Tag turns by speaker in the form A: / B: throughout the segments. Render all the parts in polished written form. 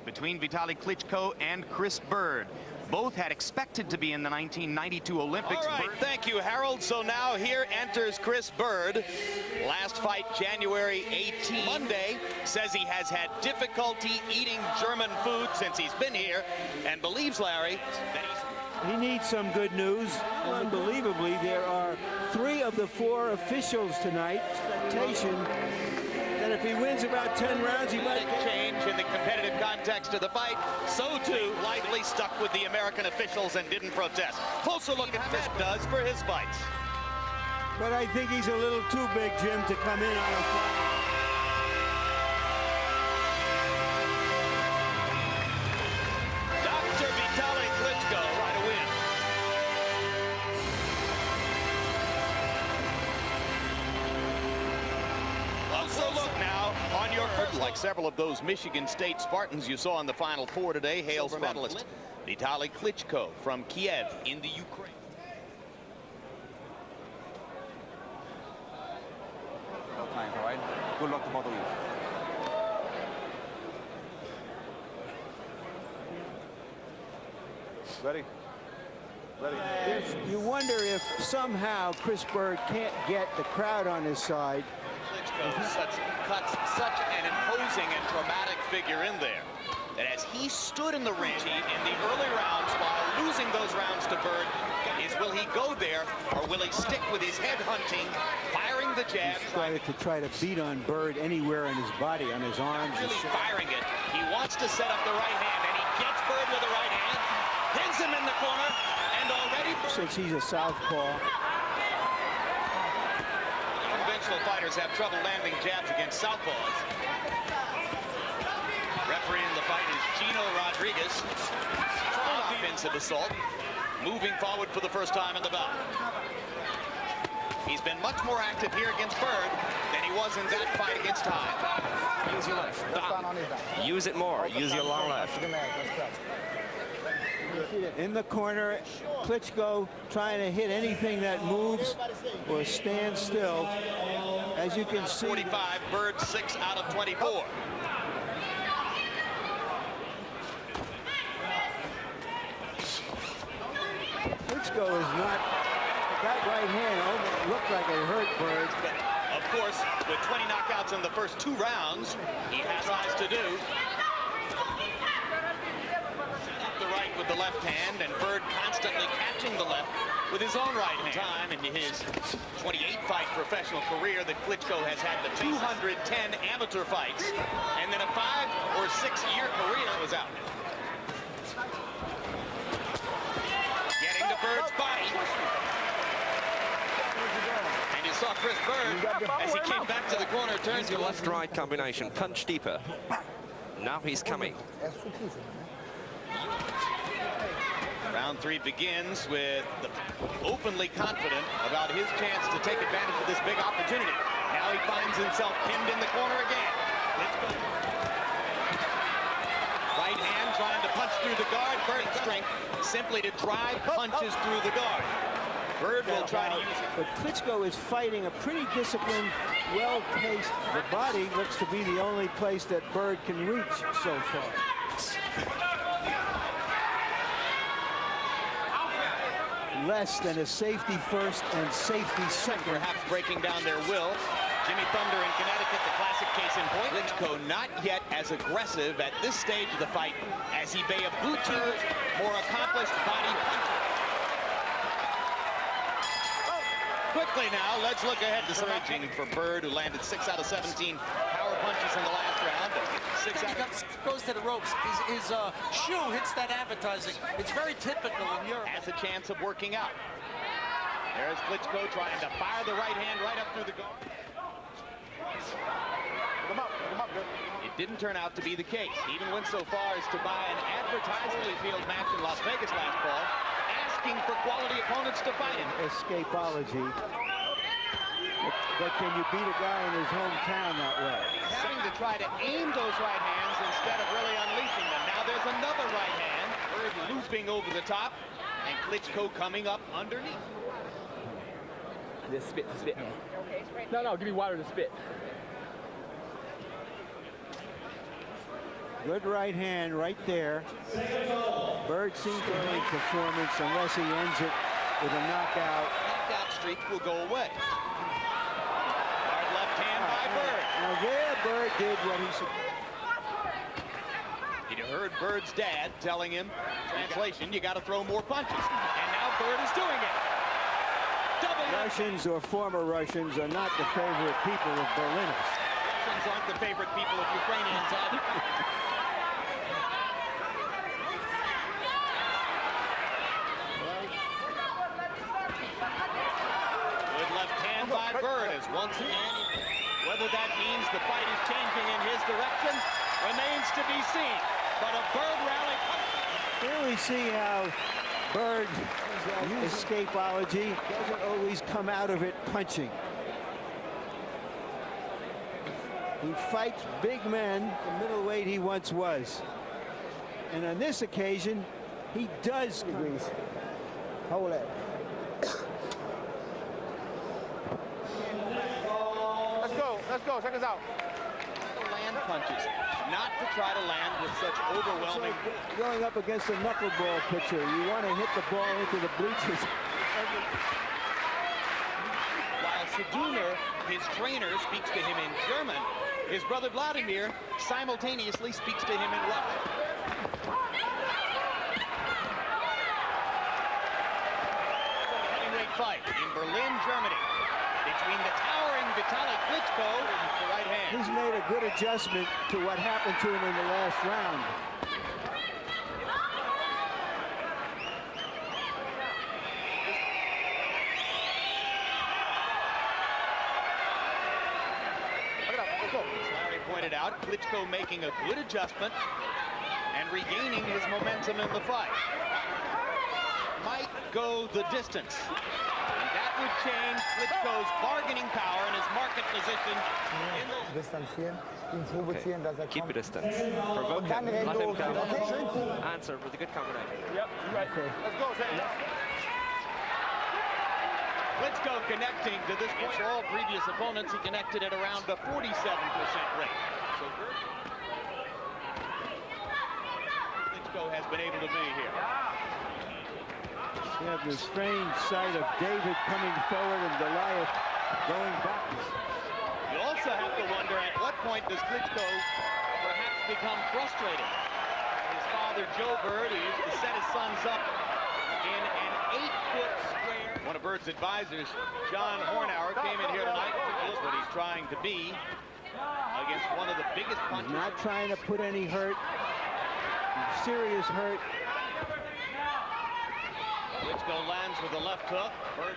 A: between Vitali Klitschko and Chris Byrd. Both had expected to be in the 1992 Olympics.
B: All right, thank you, Harold. So now here enters Chris Byrd. Last fight, January 18. Monday, says he has had difficulty eating German food since he's been here, and believes, Larry, that
C: he needs some good news. Unbelievably, there are 3 of the 4 officials tonight. Expectation that if he wins about 10 rounds, he might
B: change in the competitive context of the fight. So too, lightly stuck with the American officials and didn't protest. Closer look at Chris does for his fights.
C: But I think he's a little too big, Jim, to come in on a fight.
B: Dr. Vitali Klitschko try to win. Also look now on your first. Like several of those Michigan State Spartans you saw in the Final Four today, hails from medalist Vitali Klitschko from Kiev in the Ukraine.
D: Good luck to both of you.
E: Ready? Ready.
C: You wonder if somehow Chris Byrd can't get the crowd on his side.
B: Cuts such an imposing and dramatic figure in there that as he stood in the ring in the early rounds while losing those rounds to Byrd, is will he go there or will he stick with his head hunting, firing the jab?
C: He's try to beat on Byrd anywhere in his body, on his arms.
B: Really firing it. He wants to set up the right hand, and he gets Byrd with the right hand, pins him in the corner, and already...
C: Since he's a southpaw.
B: Conventional fighters have trouble landing jabs against southpaws. Refereeing the fight is Gino Rodriguez. Offensive assault. Moving forward for the first time in the bout. He's been much more active here against Byrd than he was in that fight against Hyde.
D: Use your left. Use it more. Use your long left.
C: In the corner, Klitschko trying to hit anything that moves or stands still. As you can see,
B: 45, Byrd 6 out of 24.
C: Klitschko is not, that right hand looked like it hurt Byrd.
B: But of course, with 20 knockouts in the first 2 rounds, he has tries to do. The right with the left hand, and Byrd constantly catching the left with his own right hand. Time in his 28-fight professional career that Klitschko has had the 210 amateur fights, and then a 5- or 6-year career was out. Getting to Byrd's body. And you saw Chris Byrd, as he came back to the corner, turns
D: Your left-right combination, punch deeper. Now he's coming.
B: Round 3 begins with the openly confident about his chance to take advantage of this big opportunity. Now he finds himself pinned in the corner again. Right hand trying to punch through the guard. Byrd's strength simply to drive punches through the guard. Byrd will try to use it.
C: But Klitschko is fighting a pretty disciplined, well-paced. The body looks to be the only place that Byrd can reach so far. Less than a safety first and safety second.
B: Perhaps breaking down their will. Jimmy Thunder in Connecticut, the classic case in point. Klitschko not yet as aggressive at this stage of the fight as he may have butchered, more accomplished body puncher. Quickly now, let's look ahead to some action for Byrd, who landed 6 out of 17 power punches in the last round.
F: Goes to the ropes. His shoe hits that advertising. It's very typical in Europe.
B: Has a chance of working out. There's Klitschko trying to fire the right hand right up through the guard. It didn't turn out to be the case. He even went so far as to buy an advertising field match in Las Vegas last fall, asking for quality opponents to fight him.
C: Escapology. But can you beat a guy in his hometown that way?
B: He's having to try to aim those right hands instead of really unleashing them. Now there's another right hand. Byrd looping over the top, and Klitschko coming up underneath.
G: Just spit, spit. No, give me water to spit.
C: Good right hand right there. Byrd seems to make performance unless he ends it with a knockout.
B: Knockout streak will go away. Hard left hand by Byrd.
C: Now there, Byrd did what he should.
B: He heard Byrd's dad telling him, translation, you got to throw more punches. And now Byrd is doing it. Double
C: Russians or former Russians are not the favorite people of Berliners.
B: Russians aren't the favorite people of Ukrainians either. Good left hand by Byrd as once again, whether that means the fight is changing in his direction remains to be seen. But a Byrd rally.
C: Here we see how Byrd escapology doesn't always come out of it punching. He fights big men, the middleweight he once was. And on this occasion, he does.
E: Hold it. Let's go, check us out.
B: Land punches, not to try to land with such overwhelming.
C: So going up against a knuckleball pitcher, you want to hit the ball into the bleachers.
B: While Saduner, his trainer, speaks to him in German, his brother Vladimir simultaneously speaks to him in Russian. Heavyweight fight in Berlin, Germany, between the towering Vitali Klitschko and the right hand.
C: He's made a good adjustment to what happened to him in the last round.
B: As Larry pointed out, Klitschko making a good adjustment and regaining his momentum in the fight. Might go the distance. And that would change Klitschko's bargaining power and his market position in the...
E: Distanzieren, ihn provozieren, dass er
D: Keep a
E: kommt.
D: distance. Provoke him.
E: Dann
D: Let him
E: Hände
D: go.
E: hoch.
D: Answer with a good combination.
E: Yep, right. Let's go, Shane.
B: Klitschko connecting to this point. All previous opponents, he connected at around a 47% rate. So Klitschko has been able to be here.
C: You have the strange sight of David coming forward and Goliath going backwards.
B: You also have to wonder at what point does Klitschko perhaps become frustrated. His father, Joe Byrd, who used to set his sons up in an 8-foot square. One of Byrd's advisors, John Hornauer, came in here tonight. That's what he's trying to be against one of the biggest punchers.
C: He's not trying to put any hurt, serious hurt.
B: Klitschko lands with a left hook. Byrd,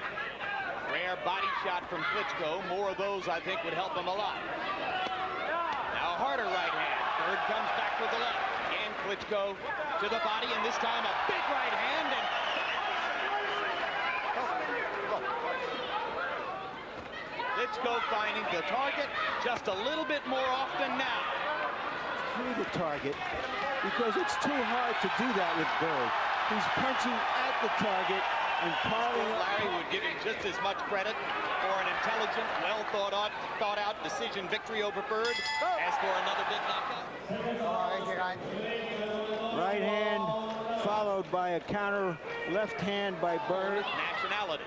B: rare body shot from Klitschko. More of those, I think, would help him a lot. Now a harder right hand. Byrd comes back with the left. And Klitschko to the body, and this time a big right hand. And Klitschko finding the target just a little bit more often now.
C: Through the target, because it's too hard to do that with Byrd. He's punching at the target and piling up.
B: Larry would give him just as much credit for an intelligent, well thought out decision victory over Byrd as for another big knockout.
C: Right hand followed by a counter left hand by Byrd.
B: Nationality.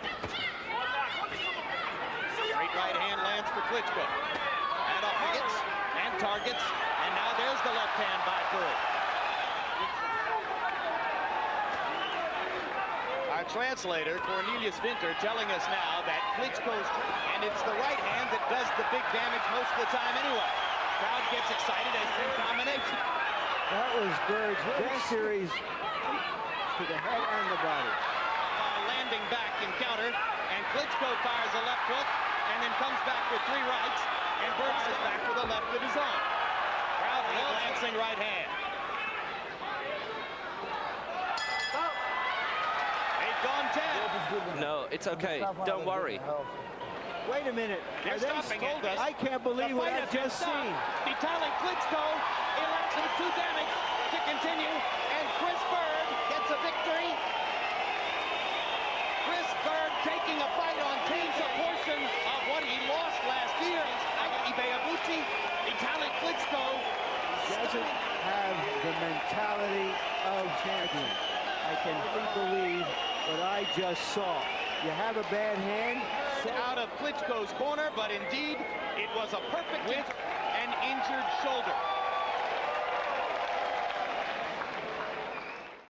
B: Straight right hand lands for Klitschko. And off he gets and targets. And now there's the left hand by Byrd. Our translator, Cornelius Winter, telling us now that Klitschko's, and it's the right hand that does the big damage most of the time anyway. Crowd gets excited as in combination.
C: That was Byrd's best series to the head and the body.
B: Landing back in counter, and Klitschko fires a left hook, and then comes back with 3 rights, and Byrd is back with a left of his own. Proudly glancing right hand. They've gone 10.
D: No, it's okay. Don't worry.
C: Wait a minute.
B: They're stopping it.
C: I can't believe what I've just seen.
B: Vitali Klitschko elects with 2 damage to continue, and Chris Byrd gets a victory. Chris Byrd taking a fight on takes a portion of what he lost last year. Vitali Klitschko
C: doesn't have mentality of champion. I can't believe what I just saw. You have a bad hand.
B: Out of Klitschko's corner, but indeed, it was a perfect hit and injured shoulder.